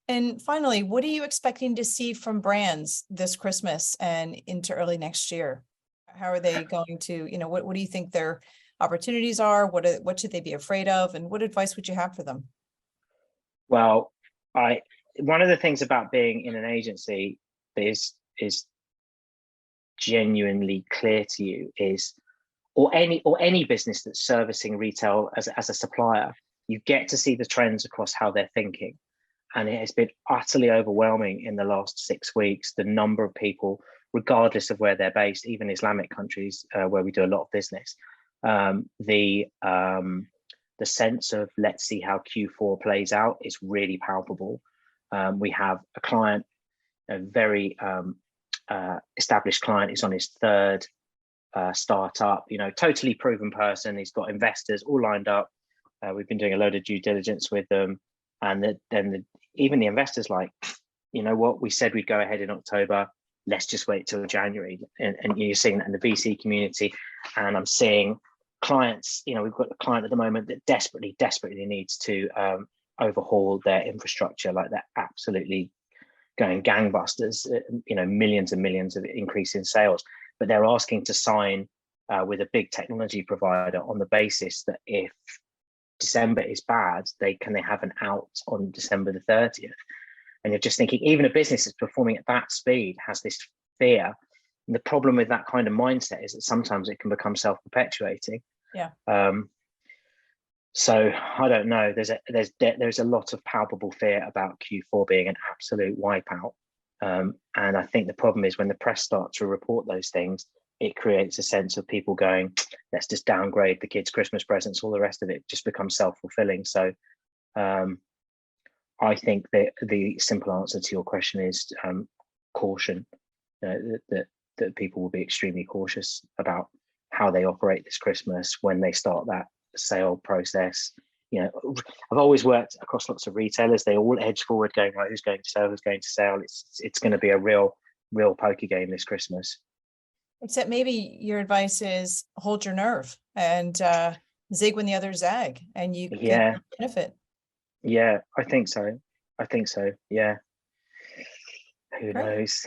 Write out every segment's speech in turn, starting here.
And finally, what are you expecting to see from brands this Christmas and into early next year? How are they going to, what do you think their opportunities are? What should they be afraid of? And what advice would you have for them? Well, one of the things about being in an agency is genuinely clear to you is, or any business that's servicing retail as a supplier, you get to see the trends across how they're thinking. And it has been utterly overwhelming in the last 6 weeks, the number of people, regardless of where they're based, even Islamic countries where we do a lot of business, the sense of let's see how Q4 plays out is really palpable. We have a client, a very established client. He's on his third startup, totally proven person. He's got investors all lined up. We've been doing a load of due diligence with them. And then even the investors like, you know what, we said we'd go ahead in October. Let's just wait till January. And you're seeing that in the VC community. And I'm seeing clients, we've got a client at the moment that desperately needs to overhaul their infrastructure. Like they're absolutely going gangbusters, millions and millions of increase in sales. But they're asking to sign with a big technology provider on the basis that if December is bad, can they have an out on December the 30th? And you're just thinking, even a business that's performing at that speed has this fear. And the problem with that kind of mindset is that sometimes it can become self-perpetuating. Yeah. So I don't know. There's a lot of palpable fear about Q4 being an absolute wipeout. And I think the problem is when the press starts to report those things, it creates a sense of people going, let's just downgrade the kids' Christmas presents, all the rest of it just becomes self-fulfilling. So I think that the simple answer to your question is caution, that people will be extremely cautious about how they operate this Christmas when they start that sale process. I've always worked across lots of retailers. They all edge forward going, right, who's going to sell, who's going to sell? It's going to be a real poker game this Christmas. Except maybe your advice is hold your nerve and zig when the others zag, and you can benefit. Yeah, I think so. Yeah. Who knows?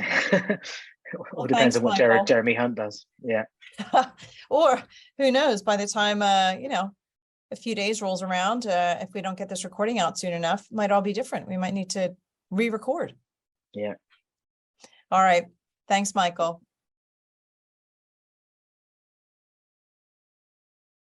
All depends on what Jeremy Hunt does. Yeah. Or who knows, by the time, a few days rolls around, if we don't get this recording out soon enough, it might all be different. We might need to re-record. Yeah. All right. Thanks, Michael.